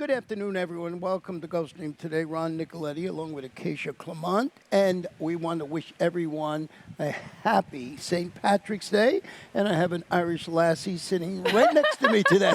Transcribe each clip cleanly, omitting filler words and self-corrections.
Good afternoon, everyone. Welcome to Gulfstream today. Ron Nicoletti along with Acacia Clement. And we want to wish everyone a happy St. Patrick's Day. And I have an Irish lassie sitting right next to me today.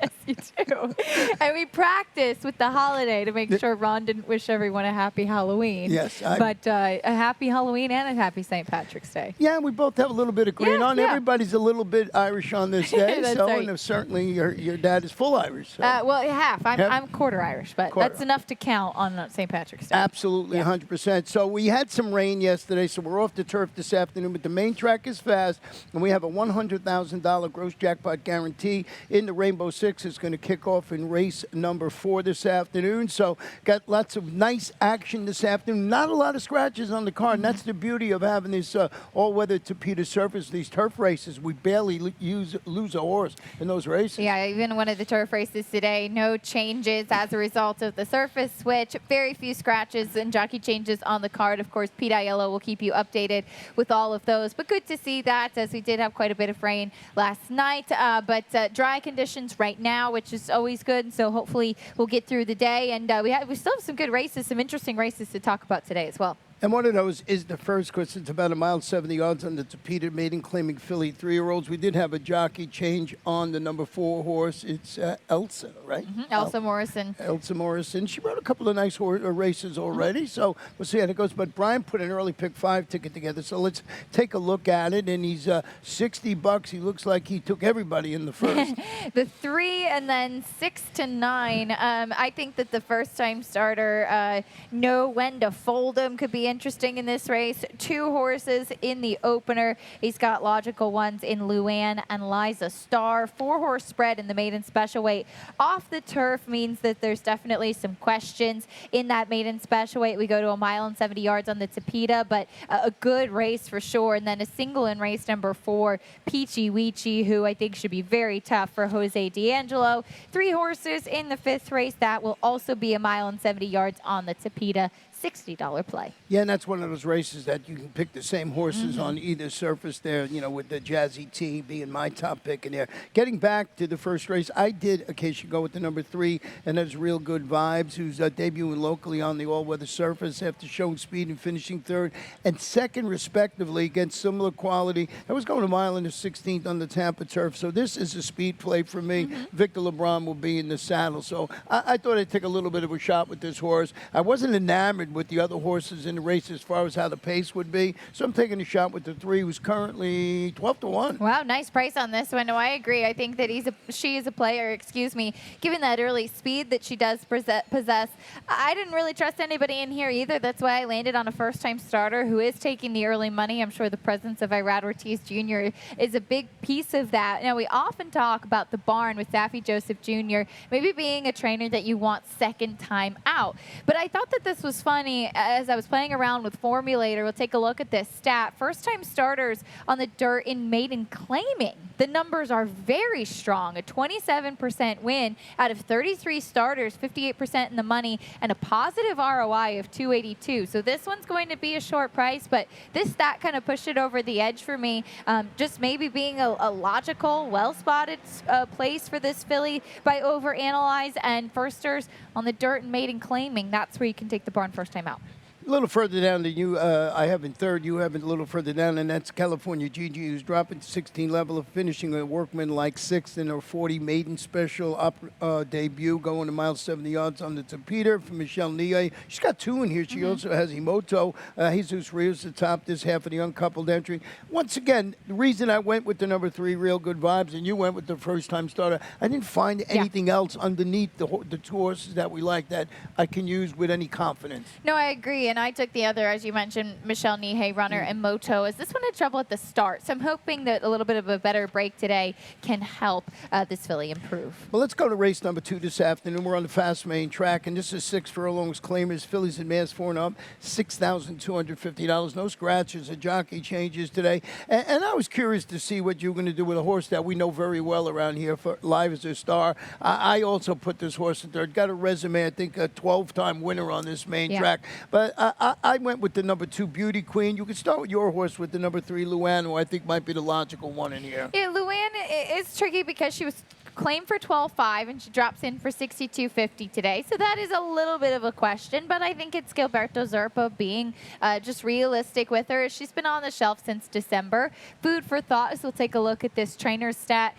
Yes, you do. And we practiced with the holiday to make sure Ron didn't wish everyone a happy Halloween. Yes. But a happy Halloween and a happy St. Patrick's Day. Yeah, we both have a little bit of green on. Yeah. Everybody's a little bit Irish on this day. That's so, right. and certainly your dad is full Irish. So. Well, half. Half? I'm quarter Irish, but Quarter. that's enough to count on St. Patrick's Day. Absolutely, Yeah. 100%. So we had some rain yesterday, so we're off the turf this afternoon, but the main track is fast, and we have a $100,000 gross jackpot guarantee in the Rainbow Six. It's going to kick off in race number 4 this afternoon. So got lots of nice action this afternoon. Not a lot of scratches on the car, and that's the beauty of having this all-weather Tapeta surface, these turf races. We barely lose a horse in those races. Yeah, even one of the turf races today, no changes as a result of the surface switch. Very few scratches and jockey changes on the card. Of course, Pete Aiello will keep you updated with all of those. But good to see that, as we did have quite a bit of rain last night. But dry conditions right now, which is always good. So hopefully we'll get through the day. And we still have some good races, some interesting races to talk about today as well. And one of those is the first, because it's about 1.70 miles on the Tapeta maiden claiming filly 3-year-olds. We did have a jockey change on the number 4 horse. It's Elsa, right? Elsa Morrison. Elsa Morrison. She rode a couple of nice races already, so we'll see how it goes. But Brian put an early pick 5 ticket together, so let's take a look at it. And he's $60. He looks like he took everybody in the first. The 3 and then 6 to 9. I think that the first-time starter know when to fold him could be interesting in this race. 2 horses in the opener. He's got logical ones in Luann and Liza Star. 4-horse spread in the maiden special weight. Off the turf means that there's definitely some questions in that maiden special weight. We go to 1 mile and 70 yards on the Tapeta, but a good race for sure. And then a single in race number 4, Peachy Weechy, who I think should be very tough for Jose D'Angelo. 3 horses in the 5th race. That will also be 1 mile and 70 yards on the Tapeta. $60 play. Yeah, and that's one of those races that you can pick the same horses on either surface there, you know, with the Jazzy T being my top pick in there. Getting back to the first race, I did occasionally go with the number 3, and that's Real Good Vibes, who's debuting locally on the all-weather surface after showing speed and finishing 3rd and 2nd, respectively, against similar quality. I was going 1 mile and the 16th on the Tampa turf, so this is a speed play for me. Victor LeBron will be in the saddle, so I thought I'd take a little bit of a shot with this horse. I wasn't enamored with the other horses in the race as far as how the pace would be. So I'm taking a shot with the 3, who's currently 12 to 1. Wow, nice price on this one. No, I agree. I think that she is a player, given that early speed that she does possess. I didn't really trust anybody in here either. That's why I landed on a first-time starter who is taking the early money. I'm sure the presence of Irad Ortiz Jr. is a big piece of that. Now, we often talk about the barn with Saffie Joseph Jr. maybe being a trainer that you want second time out. But I thought that this was funny as I was playing around with Formulator. We'll take a look at this stat. First-time starters on the dirt in maiden claiming. The numbers are very strong. A 27% win out of 33 starters, 58% in the money, and a positive ROI of 282. So this one's going to be a short price, but this stat kind of pushed it over the edge for me. Just maybe being a logical, well-spotted place for this filly by overanalyze, and firsters on the dirt and maiden claiming. That's where you can take the barn first time out. A little further down than you, I have in 3rd. You have it a little further down, and that's California Gigi, who's dropping to 16 level of finishing a workman like 6th in her 40 maiden special debut, going 1 mile 70 yards on the Tapeta for Michelle Nie. She's got 2 in here. She also has Emoto. Jesus Rios to top this half of the uncoupled entry. Once again, the reason I went with the number 3, Real Good Vibes, and you went with the first-time starter, I didn't find anything else underneath the 2 horses that we like that I can use with any confidence. No, I agree. And I took the other, as you mentioned, Michelle Nie runner and Moto. As this one had trouble at the start, so I'm hoping that a little bit of a better break today can help this filly improve. Well, let's go to race number 2 this afternoon. We're on the fast main track, and this is 6 furlongs claimers. Fillies and mares 4 and up, $6,250. No scratches or jockey changes today. And I was curious to see what you're going to do with a horse that we know very well around here for Live as a Star. I also put this horse in 3rd. Got a resume, I think, a 12-time winner on this main track. But I went with the number 2, Beauty Queen. You could start with your horse with the number 3, Luann, who I think might be the logical one in here. Yeah, Luann is tricky because she was claimed for 12.5, and she drops in for 62.50 today. So that is a little bit of a question, but I think it's Gilberto Zerpa being just realistic with her. She's been on the shelf since December. Food for thought is we'll take a look at this trainer's stat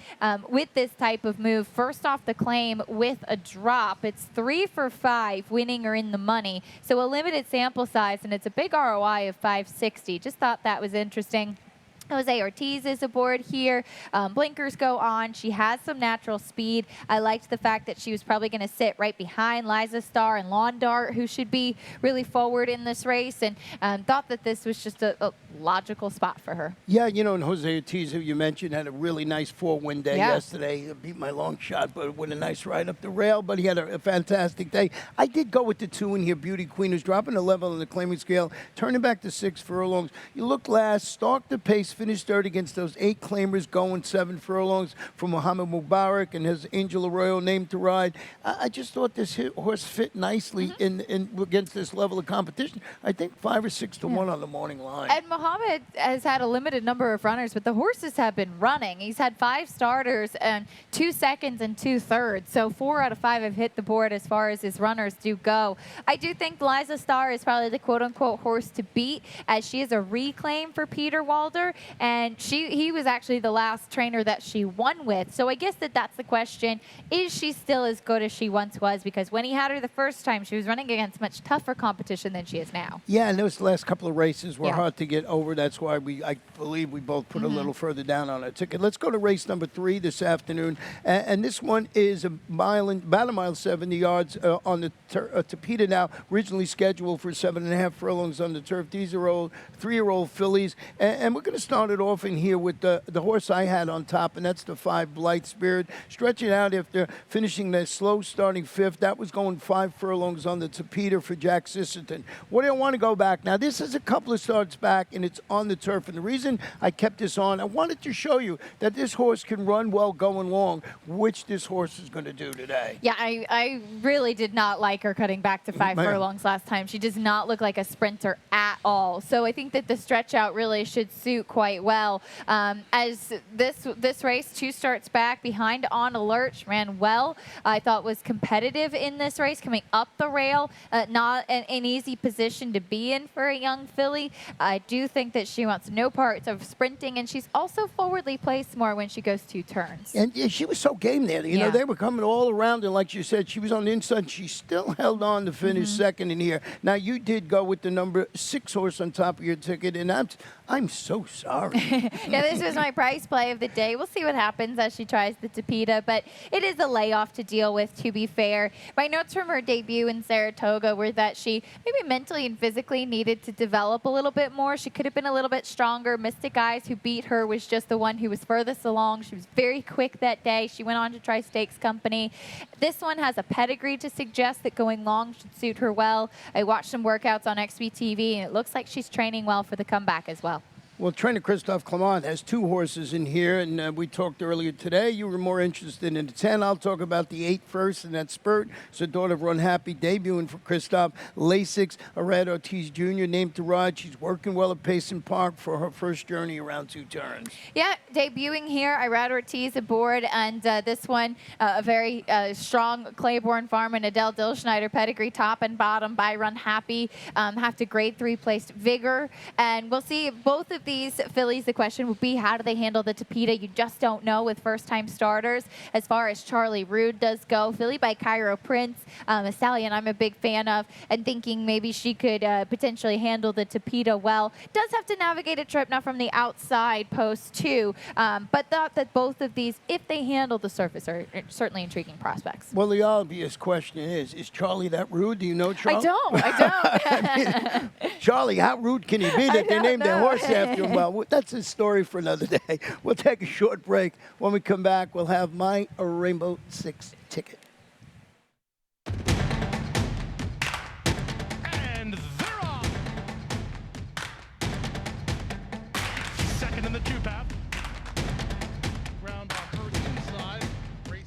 with this type of move. First off the claim with a drop, it's 3 for 5, winning or in the money. So a limited sample size, and it's a big ROI of 560. Just thought that was interesting. Jose Ortiz is aboard here. Blinkers go on. She has some natural speed. I liked the fact that she was probably going to sit right behind Liza Starr and Lawn Dart, who should be really forward in this race, and thought that this was just a logical spot for her. Yeah, you know, and Jose Ortiz, who you mentioned, had a really nice 4-win day yesterday. He beat my long shot, but with a nice ride up the rail. But he had a fantastic day. I did go with the 2 in here, Beauty Queen, who's dropping a level on the claiming scale, turning back to 6 furlongs. You look last, stalked the pace, finished third against those 8 claimers, going 7 furlongs for Muhammad Mubarak and his Angel Arroyo named to ride. I just thought this horse fit nicely in against this level of competition. I think 5 or 6 to 1 on the morning line. And Muhammad has had a limited number of runners, but the horses have been running. He's had 5 starters and 2 seconds and 2 thirds. So 4 out of 5 have hit the board as far as his runners do go. I do think Liza Starr is probably the quote-unquote horse to beat, as she is a reclaim for Peter Walder, and he was actually the last trainer that she won with. So I guess that's the question. Is she still as good as she once was? Because when he had her the first time, she was running against much tougher competition than she is now. Yeah, and those last couple of races were hard to get over. That's why I believe we both put a little further down on our ticket. Let's go to race number 3 this afternoon. And this one is about a mile 70 yards on the Tapeta now, originally scheduled for 7.5 furlongs on the turf. These are all 3-year-old fillies. And we're going to start it off in here with the horse I had on top, and that's the 5 Blight Spirit. Stretching out after finishing the slow starting 5th. That was going 5 furlongs on the Tapeta for Jack Sisselton. What do I want to go back? Now, this is a couple of starts back, and it's on the turf. And the reason I kept this on, I wanted to show you that this horse can run well going long, which this horse is going to do today. Yeah, I really did not like her cutting back to 5 furlongs last time. She does not look like a sprinter at all. So I think that the stretch out really should suit quite well. As this race, 2 starts back behind On Alert, ran well. I thought was competitive in this race, coming up the rail, not an easy position to be in for a young filly. I do think that she wants no parts of sprinting, and she's also forwardly placed more when she goes 2 turns. And yeah, she was so game there. You know, they were coming all around, and like you said, she was on the inside. She still held on to finish second in here. Now, you did go with the number 6 horse on top of your ticket, and I'm so sorry. Yeah, this was my price play of the day. We'll see what happens as she tries the Tapeta, but it is a layoff to deal with, to be fair. My notes from her debut in Saratoga were that she maybe mentally and physically needed to develop a little bit more. She could have been a little bit stronger. Mystic Eyes, who beat her, was just the one who was furthest along. She was very quick that day. She went on to try Stakes Company. This one has a pedigree to suggest that going long should suit her well. I watched some workouts on XBTV, and it looks like she's training well for the comeback as well. Well, trainer Christophe Clement has 2 horses in here, and we talked earlier today. You were more interested in the 10. I'll talk about the 8 first, and that's Spurt. It's the daughter of Run Happy, debuting for Christophe. Lasix, Arad Ortiz Jr., named to ride. She's working well at Payson Park for her first journey around 2 turns. Yeah, debuting here, Irad Ortiz aboard, and this one, a very strong Claiborne Farm and Adele Dilschneider pedigree, top and bottom by Run Happy. Have to grade 3 placed Vigor, and we'll see both of these fillies. The question will be, how do they handle the Tapeta? You just don't know with first-time starters. As far as Charlie Rude does go, filly by Cairo Prince, a stallion I'm a big fan of, and thinking maybe she could potentially handle the Tapeta well. Does have to navigate a trip now from the outside post too, but thought that both of these, if they handle the surface, are certainly intriguing prospects. Well, the obvious question is Charlie that rude? Do you know Charlie? I don't. Charlie, how rude can he be that they named their horse after him? Well, that's a story for another day. We'll take a short break. When we come back, we'll have my Rainbow 6 ticket. And they're off. Second in the 2 path. Round off first inside. Race.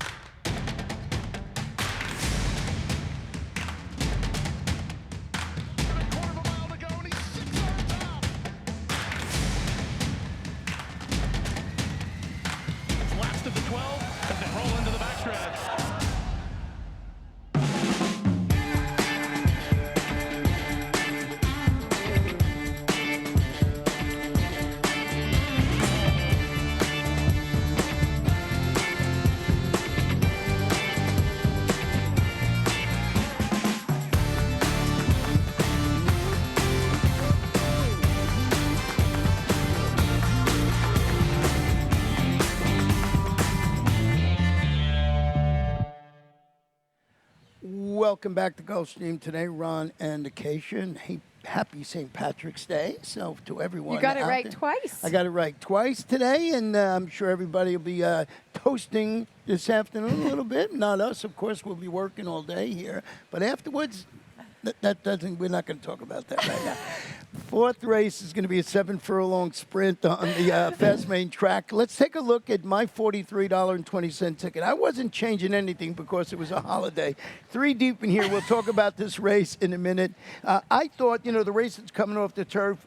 A quarter of a mile to go, and he's 6 yards out. It's last of the 12 as they roll into the back. Welcome back to Gulfstream today, Ron and Acacia. And hey, happy St. Patrick's Day. So to everyone, You got it out right there- twice. I got it right twice today, and I'm sure everybody will be toasting this afternoon a little bit. Not us, of course. We'll be working all day here, but afterwards, that doesn't. We're not going to talk about that right now. Fourth race is going to be a 7-furlong sprint on the Fast Main track. Let's take a look at my $43.20 ticket. I wasn't changing anything because it was a holiday. 3 deep in here. We'll talk about this race in a minute. I thought, the race that's coming off the turf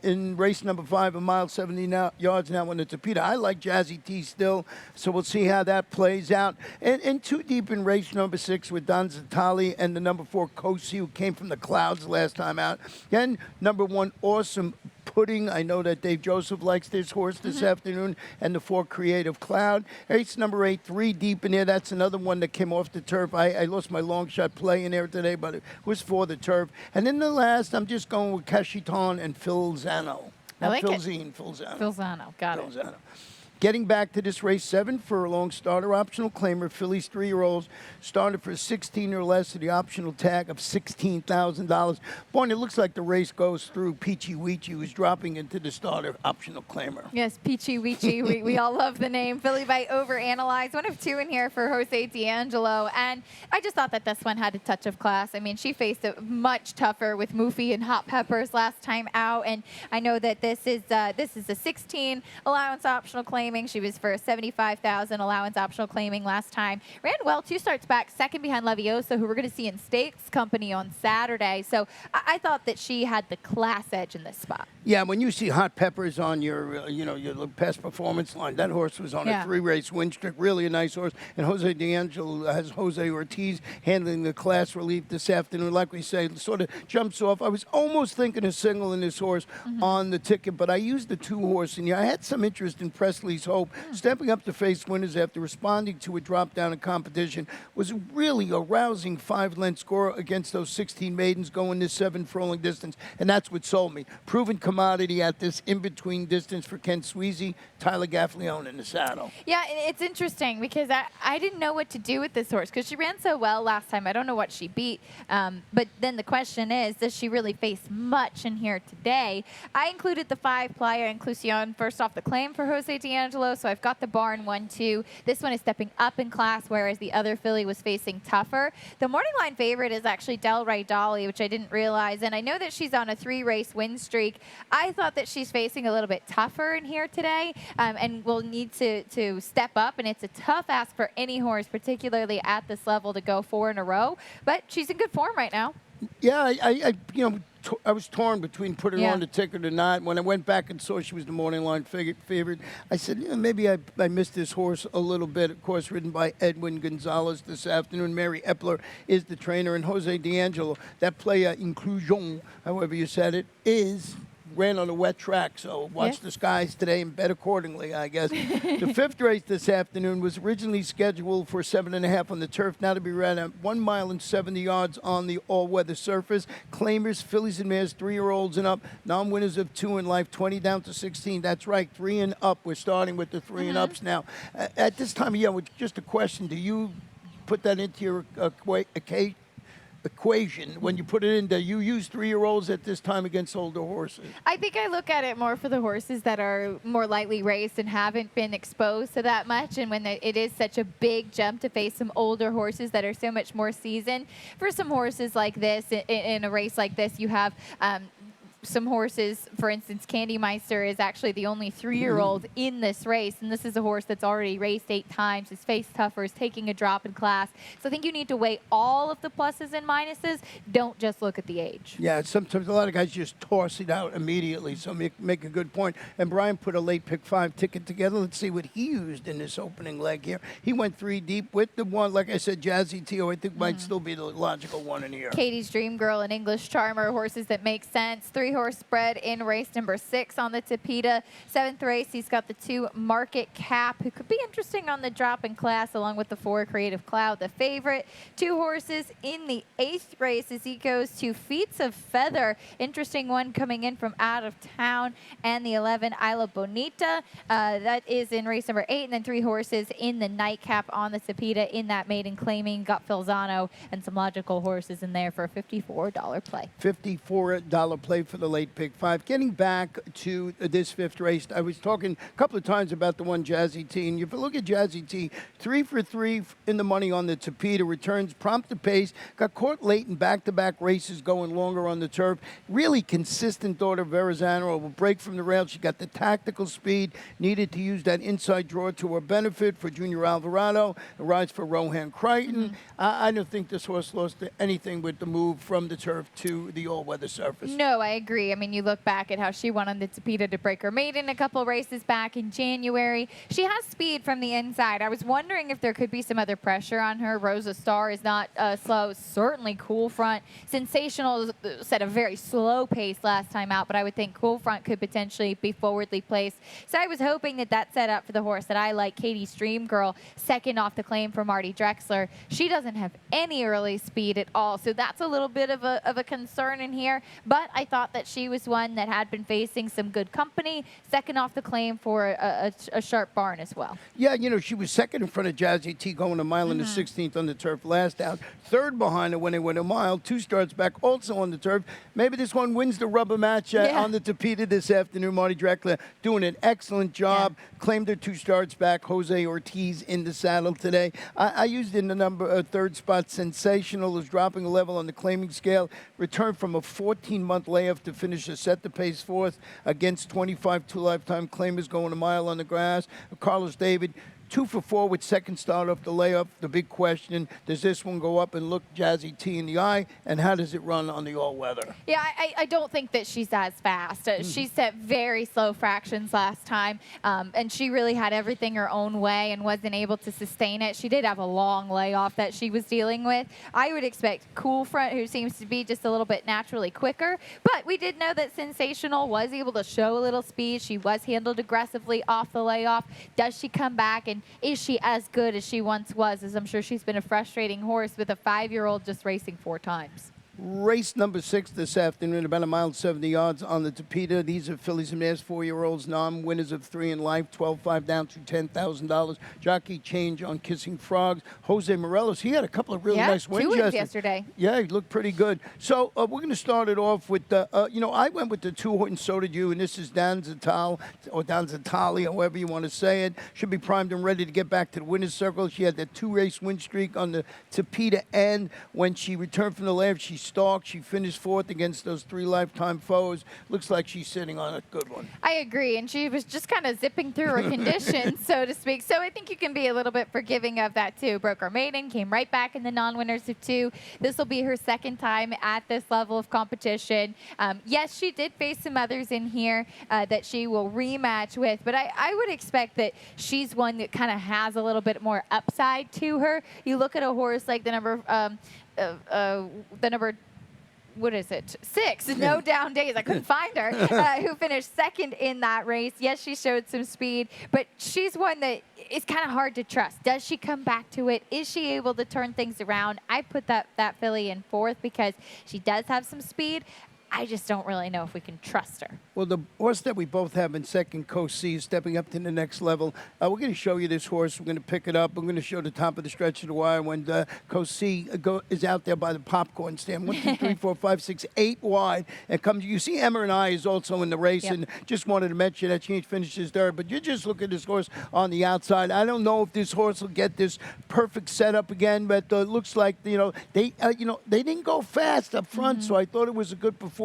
in race number 5, a mile 70 yards now on the Tapita. I like Jazzy T still, so we'll see how that plays out. And 2 deep in race number 6 with Don Zatali and the number 4 Kosi, who came from the clouds last time out. And number 1, Awesome Pudding. I know that Dave Joseph likes this horse this afternoon, and the 4 Creative Cloud. Race number 8, 3 deep in there. That's another one that came off the turf. I lost my long shot play in there today, but it was for the turf. And then the last, I'm just going with Cashiton and Phil Zano. I like it. Phil Zano. Filzano, got Phil it. Zano. Getting back to this race, 7-furlong starter optional claimer. Phillies 3-year-olds started for 16 or less to the optional tag of $16,000. Boy, it looks like the race goes through Peachy Weechy, who's dropping into the starter optional claimer. Yes, Peachy Weechy. we all love the name. Philly by Overanalyze. 1 of 2 in here for Jose D'Angelo. And I just thought that this one had a touch of class. I mean, she faced it much tougher with Moofy and Hot Peppers last time out. And I know that this is a 16 allowance optional claiming. She was for a 75,000 allowance optional claiming last time. Ran well, 2 starts back, second behind Leviosa, who we're going to see in Stakes Company on Saturday. So I thought that she had the class edge in this spot. Yeah, when you see Hot Peppers on your, your past performance line, that horse was on a 3-race win streak. Really a nice horse. And Jose D'Angelo has Jose Ortiz handling the class relief this afternoon. Like we say, sort of jumps off. I was almost thinking of singling this horse on the ticket, but I used the 2 horse in here. I had some interest in Presley's Hope. Stepping up to face winners after responding to a drop down in competition was really a rousing 5-length score against those 16 maidens going this 7-furlong distance, and that's what sold me. Proven commodity at this in-between distance for Ken Sweezy, Tyler Gaffleone in the saddle. Yeah, it's interesting because I didn't know what to do with this horse because she ran so well last time. I don't know what she beat, but then the question is, does she really face much in here today? I included the 5 Playa Inclusión first off the claim for Jose D'Angelo. So I've got the barn 1-2. This one is stepping up in class, whereas the other filly was facing tougher. The morning line favorite is actually Del Rey Dolly, which I didn't realize, and I know that she's on a 3-race win streak. I thought that she's facing a little bit tougher in here today, and will need to step up, and it's a tough ask for any horse, particularly at this level, to go 4 in a row, but she's in good form right now. Yeah, I was torn between putting her on the ticket or not. When I went back and saw she was the morning line favorite, I said, maybe I missed this horse a little bit. Of course, ridden by Edwin Gonzalez this afternoon. Mary Epler is the trainer, and Jose D'Angelo, that Playa Inclusion, however you said it, ran on a wet track, so watch the skies today and bet accordingly, I guess. The 5th race this afternoon was originally scheduled for 7.5 on the turf, now to be ran at 1 mile and 70 yards on the all-weather surface. Claimers, fillies and mares, 3-year-olds and up, non-winners of 2 in life, 20 down to 16. That's right, 3 and up. We're starting with the 3 and ups now. At this time of year, just a question, do you put that into your equation when you put it in? Do you use 3-year-olds at this time against older horses? I think I look at it more for the horses that are more lightly raced and haven't been exposed to that much, and when it is such a big jump to face some older horses that are so much more seasoned. For some horses like this, in a race like this, you have some horses, for instance, Candy Meister is actually the only 3-year-old in this race, and this is a horse that's already raced 8 times, is faced tougher, is taking a drop in class. So I think you need to weigh all of the pluses and minuses. Don't just look at the age. Yeah, sometimes a lot of guys just toss it out immediately, so make a good point. And Brian put a late pick 5 ticket together. Let's see what he used in this opening leg here. He went 3 deep with the one, like I said, Jazzy T.O. I think might still be the logical one in here. Katie's Dream Girl and English Charmer, horses that make sense. 3 3-horse spread in race number 6 on the Tapeta. 7th race, he's got the 2 Market Cap, who could be interesting on the drop in class, along with the 4 Creative Cloud, the favorite. 2 horses in the 8th race as he goes to Feats of Feather. Interesting one coming in from out of town. And the 11 Isla Bonita. That is in race number 8. And then 3 horses in the Nightcap on the Tapeta in that maiden claiming. Got Filzano and some logical horses in there for a $54 play. $54 play for the late pick 5. Getting back to this 5th race, I was talking a couple of times about the one Jazzy T. And if you look at Jazzy T, 3 for 3 in the money on the Tapeta, returns prompt to pace, got caught late in back-to-back races going longer on the turf. Really consistent daughter Verrazano will break from the rail. She got the tactical speed, needed to use that inside draw to her benefit for Junior Alvarado, a rise for Rohan Crichton. I don't think this horse lost anything with the move from the turf to the all-weather surface. No, I agree. I mean, you look back at how she won on the Tapeta to break her maiden a couple races back in January. She has speed from the inside. I was wondering if there could be some other pressure on her. Rosa Star is not slow. Certainly Cool Front. Sensational set a very slow pace last time out, but I would think Cool Front could potentially be forwardly placed. So I was hoping that that set up for the horse that I like, Katie Stream Girl, second off the claim for Marty Drexler. She doesn't have any early speed at all, so that's a little bit of a concern in here, but I thought that she was one that had been facing some good company, second off the claim for a sharp barn as well. Yeah, you know, she was second in front of Jazzy T going a mile in the 16th on the turf last out. Third behind her when they went a mile. 2 starts back also on the turf. Maybe this one wins the rubber match on the Tapeta this afternoon. Marty Drexler doing an excellent job. Claimed her 2 starts back. Jose Ortiz in the saddle today. I used in the number 3rd spot. Sensational is dropping a level on the claiming scale. Returned from a 14-month layoff to finish a set the pace 4th against 25 two-lifetime claimers going a mile on the grass. Carlos David, 2 for 4 with second start off the layoff. The big question, does this one go up and look Jazzy T in the eye, and how does it run on the all-weather? Yeah, I don't think that she's as fast. She set very slow fractions last time, and she really had everything her own way and wasn't able to sustain it. She did have a long layoff that she was dealing with. I would expect Cool Front, who seems to be just a little bit naturally quicker, but we did know that Sensational was able to show a little speed. She was handled aggressively off the layoff. Does she come back, and is she as good as she once was? As I'm sure she's been a frustrating horse with a 5-year-old just racing 4 times. Race number 6 this afternoon, about 1 mile 70 yards on the Tapeta. These are fillies and mares, 4-year-olds, non-winners of 3 in life, 12-5 down to $10,000. Jockey change on Kissing Frogs. Jose Morelos, he had a couple of really nice wins 2 wins yesterday. Yeah, he looked pretty good. So we're going to start it off with, you know, I went with the 2, and so did you, and this is Dan Zatal, or Dan Zatali, however you want to say it. Should be primed and ready to get back to the winner's circle. She had that 2-race win streak on the Tapeta end. When she returned from the layoff, she stalked. She finished 4th against those 3 lifetime foes. Looks like she's sitting on a good one. I agree, and she was just kind of zipping through her conditions, so to speak. So I think you can be a little bit forgiving of that too. Broke her maiden, came right back in the non-winners of 2. This will be her 2nd time at this level of competition. Yes, she did face some others in here that she will rematch with, but I would expect that she's one that kind of has a little bit more upside to her. You look at a horse like the number what is it? 6, No Down Days. I couldn't find her, who finished 2nd in that race. Yes, she showed some speed, but she's one that is kind of hard to trust. Does she come back to it? Is she able to turn things around? I put that filly in 4th because she does have some speed. I just don't really know if we can trust her. Well, the horse that we both have in second, Co-C, is stepping up to the next level. We're going to show you this horse. We're going to pick it up. We're going to show the top of the stretch of the wire when Co-C is out there by the popcorn stand. 1, 2, 3, 4, 5, 6, 8 wide. And comes. You see Emma and I is also in the race, and just wanted to mention that she finishes third. But you just look at this horse on the outside. I don't know if this horse will get this perfect setup again, but it looks like, they didn't go fast up front, so I thought it was a good performance.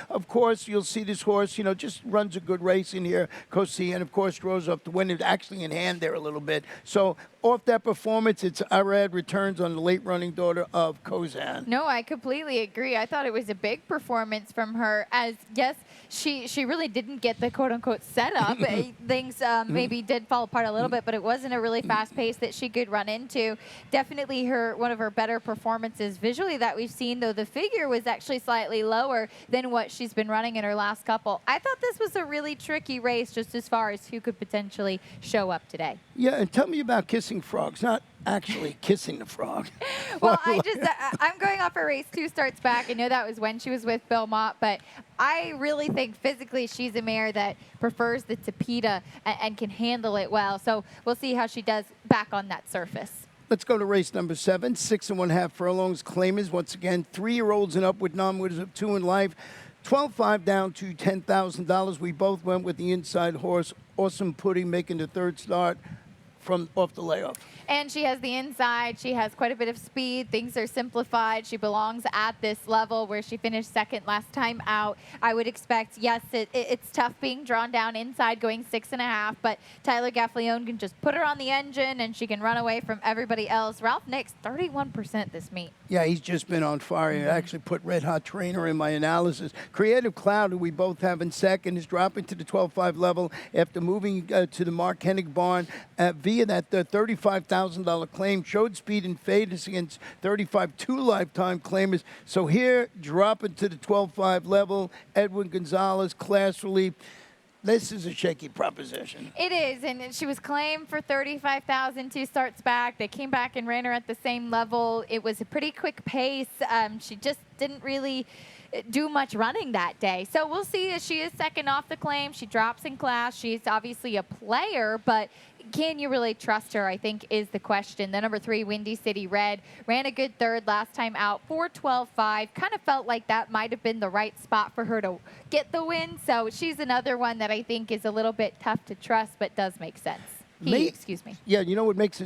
Of course, you'll see this horse, just runs a good race in here, Co-C, and of course, draws up the win. It's actually in hand there a little bit. So off that performance, it's Irad returns on the late running daughter of Kozan. No, I completely agree. I thought it was a big performance from her. As yes, she really didn't get the quote unquote setup. Things maybe did fall apart a little bit, but it wasn't a really fast pace that she could run into. Definitely one of her better performances visually that we've seen. Though the figure was actually slightly lower than what she's been running in her last couple. I thought this was a really tricky race, just as far as who could potentially show up today. Yeah, and tell me about kissing frogs, not actually kissing the frog. Well, I'm going off her race 2 starts back. I know that was when she was with Bill Mott, but I really think physically she's a mare that prefers the Tapeta and can handle it well. So we'll see how she does back on that surface. Let's go to race number 7, 6 1/2 furlongs. Claimers, once again, 3-year-olds and up with non-winners of 2 in life. 12-5 down to $10,000. We both went with the inside horse. Awesome Pudding making the third start from off the layoff. And she has the inside. She has quite a bit of speed. Things are simplified. She belongs at this level where she finished second last time out. I would expect, yes, it's tough being drawn down inside going 6 1/2, but Tyler Gaffalione can just put her on the engine and she can run away from everybody else. Ralph Nix, 31% this meet. Yeah, he's just been on fire. I actually put Red Hot Trainer in my analysis. Creative Cloud, who we both have in second, is dropping to the 12-5 level after moving to the Mark Hennig barn via that $35,000 claim. Showed speed and faded against 35 2 lifetime claimers. So here, dropping to the 12-5 level, Edwin Gonzalez, class relief. This is a shaky proposition. It is, and she was claimed for $35,000 2 starts back. They came back and ran her at the same level. It was a pretty quick pace. She just didn't really do much running that day. So we'll see as she is second off the claim. She drops in class. She's obviously a player, but can you really trust her, I think, is the question. The number 3, Windy City Red, ran a good third last time out, 4:12.5. Kind of felt like that might have been the right spot for her to get the win. So she's another one that I think is a little bit tough to trust, but does make sense. Excuse me. Yeah, you know what makes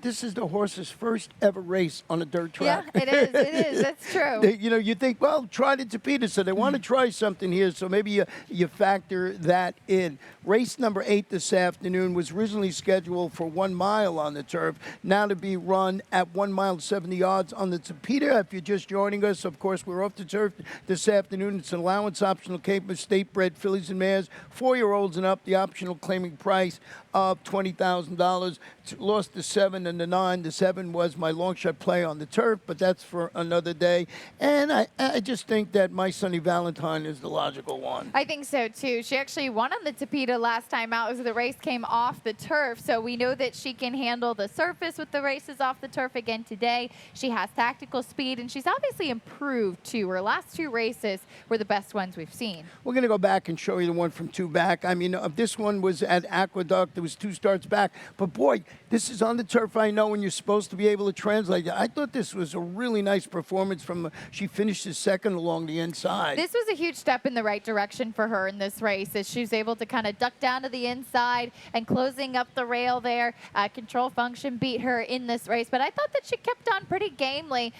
this is the horse's first ever race on a dirt track. Yeah, it is. It is. That's true. You think, well, try the Tapeta, so they want to try something here, so maybe you factor that in. Race number 8 this afternoon was originally scheduled for 1 mile on the turf, now to be run at 1 mile 70 yards on the Tapeta. If you're just joining us, of course, we're off the turf this afternoon. It's an allowance optional caper, state-bred fillies and mares, 4-year-olds and up. The optional claiming price of $20,000. Lost the 7 and the 9. The 7 was my long shot play on the turf, but that's for another day. And I just think that My Sunny Valentine is the logical one. I think so, too. She actually won on the Tapeta last time out as the race came off the turf, so we know that she can handle the surface with the races off the turf again today. She has tactical speed, and she's obviously improved, too. Her last 2 races were the best ones we've seen. We're going to go back and show you the one from 2 back. I mean, this one was at Aqueduct. It was 2 starts back. But, boy, this is on the turf, I know, and you're supposed to be able to translate it. I thought this was a really nice performance from she finished as second along the inside. This was a huge step in the right direction for her in this race as she was able to kind of duck down to the inside and closing up the rail there. Control function beat her in this race, but I thought that she kept on pretty gamely.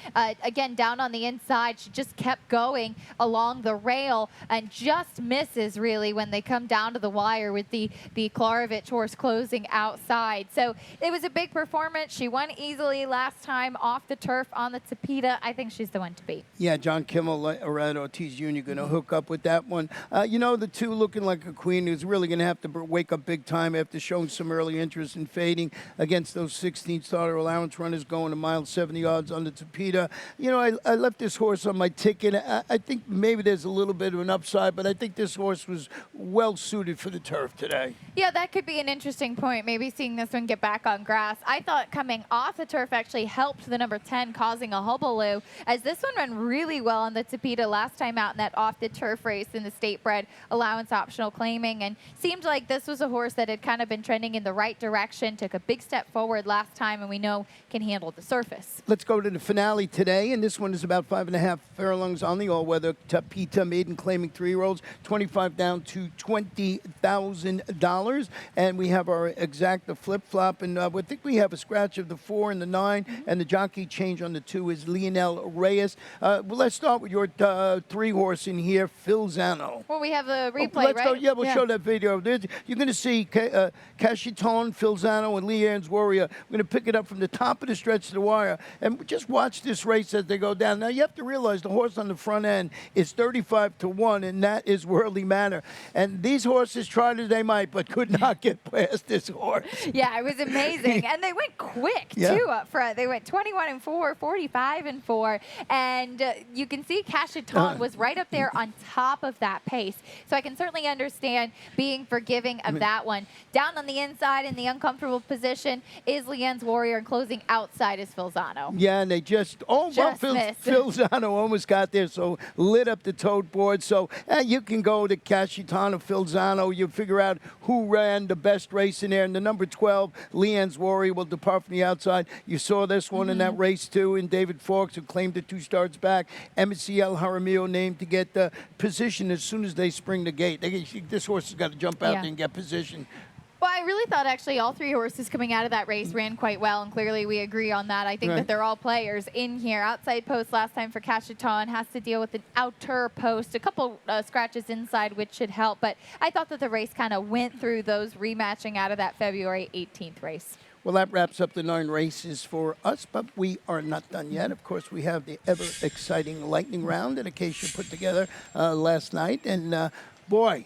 Again, down on the inside, she just kept going along the rail and just misses really when they come down to the wire with the Klarovich horse closing outside. So it was a big performance. She won easily last time off the turf on the Tapeta. I think she's the one to beat. Yeah, John Kimmel, Arad Ortiz Jr. going to hook up with that one. The 2 looking like a queen who's really going to have to wake up big time after showing some early interest in fading against those 16 starter allowance runners going a mile 70 yards on the Tapeta. I left this horse on my ticket. I think maybe there's a little bit of an upside, but I think this horse was well suited for the turf today. Yeah, that could be an interesting point, maybe seeing this one get back on grass. I thought coming off the turf actually helped the number 10 causing a hullabaloo, as this one ran really well on the Tapeta last time out in that off the turf race in the state-bred allowance optional claiming, and seemed like this was a horse that had kind of been trending in the right direction, took a big step forward last time, and we know can handle the surface. Let's go to the finale today, and this one is about 5 1/2 furlongs on the all-weather Tapeta maiden claiming 3-year-olds, 25 down to $20,000, and we have our exacta flip-flop, and I think we have a scratch of the 4 and the 9, and the jockey change on the 2 is Lionel Reyes. Well, let's start with your 3 horse in here, Phil Zano. Well, we have a replay, Let's right? go. Yeah, we'll show that video. You're going to see Cashiton, Phil Zano, and Leanne's Warrior. We're going to pick it up from the top of the stretch to the wire, and just watch this race as they go down. Now, you have to realize the horse on the front end is 35-1, and that is Worldly Manor. And these horses tried as they might, but could not get past this horse. Yeah, it was amazing. And they went quick, too, up front. They went 21-4, 45-4. And you can see Cashiton was right up there on top of that pace. So I can certainly understand being forgiving of that one. Down on the inside in the uncomfortable position is Leanne's Warrior, and closing outside is Phil Zano. Yeah, and they just missed. Phil Zano almost got there, so lit up the tote board. So you can go to Cashiton or Phil Zano. You figure out who ran the best race in there. And the number 12, Leanne's Warrior, will depart from the outside. You saw this one in that race, too, in David Fawkes, who claimed it 2 starts back. MCL Jaramillo named to get the position as soon as they spring the gate. This horse has got to jump out there and get position. Well, I really thought actually all 3 horses coming out of that race ran quite well, and clearly we agree on that. I think that they're all players in here. Outside post last time for Cashiton has to deal with an outer post, a couple scratches inside, which should help. But I thought that the race kind of went through those rematching out of that February 18th race. Well, that wraps up the 9 races for us, but we are not done yet. Of course, we have the ever-exciting lightning round that Acacia put together last night. And, boy,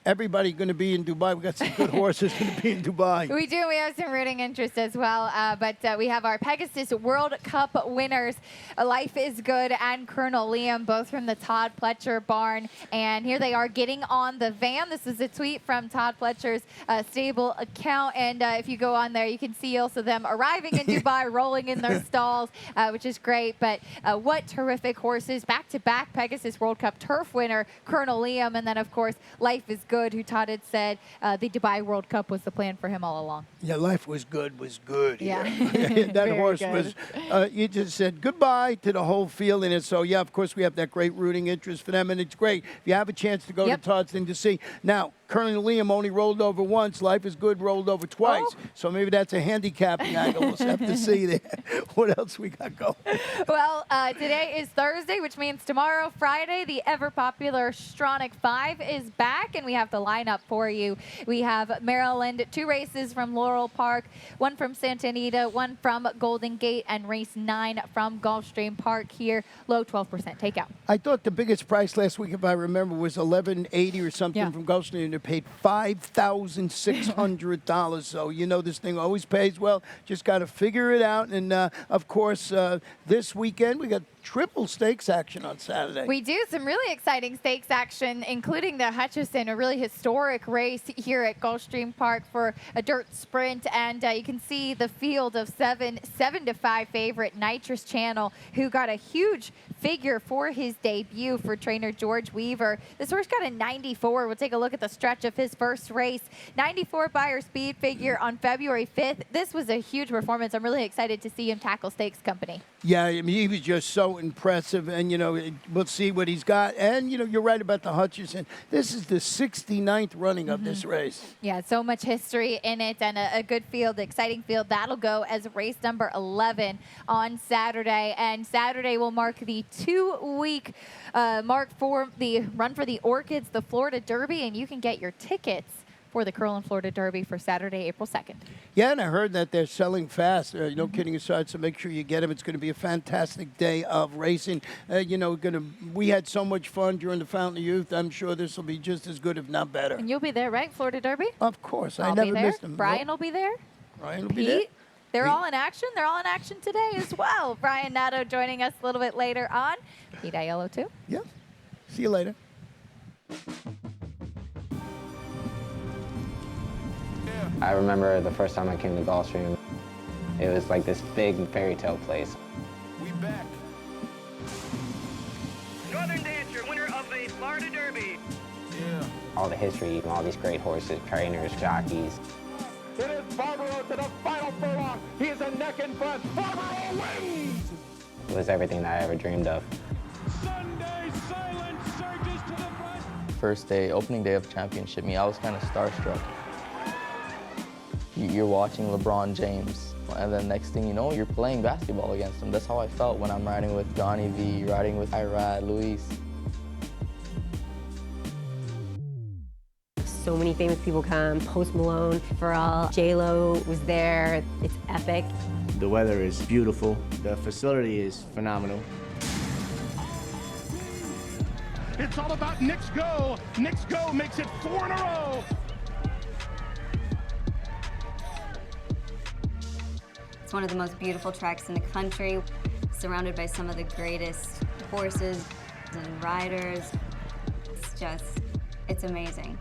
everybody going to be in Dubai. We got some good horses going to be in Dubai. We do. We have some rooting interest as well. But we have our Pegasus World Cup winners, Life is Good and Colonel Liam, both from the Todd Pletcher barn. And here they are getting on the van. This is a tweet from Todd Pletcher's stable account. And if you go on there, you can see also them arriving in Dubai, rolling in their stalls, which is great. But what terrific horses. Back-to-back Pegasus World Cup turf winner, Colonel Liam. And then, of course, Life is Good, who Todd had said the Dubai World Cup was the plan for him all along. Yeah, Life was good. Yeah. That horse was, you just said goodbye to the whole field in it. So, yeah, of course, we have that great rooting interest for them, and it's great. If you have a chance to go to Todd's thing to see. Now, Colonel Liam only rolled over once. Life is Good rolled over twice. So maybe that's a handicapping angle. We'll have to see there. What else we got going? Well, today is Thursday, which means tomorrow, Friday, the ever-popular Stronach 5 is back, and we have the lineup for you. We have Maryland, 2 races from Laurel Park, 1 from Santa Anita, 1 from Golden Gate, and race 9 from Gulfstream Park here. Low 12% takeout. I thought the biggest price last week, if I remember, was $11.80 or something from Gulfstream. They paid $5,600. So, you know, this thing always pays well. Just got to figure it out. And, of course, this weekend we got triple stakes action on Saturday. We do some really exciting stakes action, including the Hutchison, a really historic race here at Gulfstream Park for a dirt sprint. And you can see the field of 7-5 favorite Nitrous Channel, who got a huge figure for his debut for trainer George Weaver. This horse got a 94. We'll take a look at the stretch of his first race. 94 Buyer speed figure on February 5th. This was a huge performance. I'm really excited to see him tackle stakes company. Yeah, I mean, he was just so impressive, and, you know, we'll see what he's got. And, you know, you're right about the Hutchison. This is the 69th running of this race. Yeah, so much history in it, and a good field, exciting field. That'll go as race number 11 on Saturday. And Saturday will mark the 2-week mark for the Run for the Orchids, the Florida Derby, and you can get your tickets for the Curlin Florida Derby for Saturday, April 2nd. Yeah, and I heard that they're selling fast. No kidding aside, so make sure you get them. It's going to be a fantastic day of racing. You know, we had so much fun during the Fountain of Youth. I'm sure this will be just as good, if not better. And you'll be there, right? Florida Derby? Of course. I I'll never be there. missed them. Brian will be there. Brian will be there. Pete, they're Pete. all in action. They're all in action today as well. Brian Nato joining us a little bit later on. Pete Aiello, too. Yeah. See you later. I remember the first time I came to Gulfstream, it was like this big fairy tale place. We back. Northern Dancer, winner of the Florida Derby. Yeah. All the history, all these great horses, trainers, jockeys. It is Barbaro to the final furlong. He is a neck in front. Barbaro wins! It was everything that I ever dreamed of. Sunday silence surges to the front. First day, opening day of championship meet, I was kind of starstruck. You're watching LeBron James, and then next thing you know, you're playing basketball against him. That's how I felt when I'm riding with Johnny V, riding with Irad, Luis. So many famous people come, Post Malone, Pharrell, J-Lo was there. It's epic. The weather is beautiful. The facility is phenomenal. It's all about Knicks Go. Knicks Go makes it 4 in a row. It's one of the most beautiful tracks in the country, surrounded by some of the greatest horses and riders. It's amazing.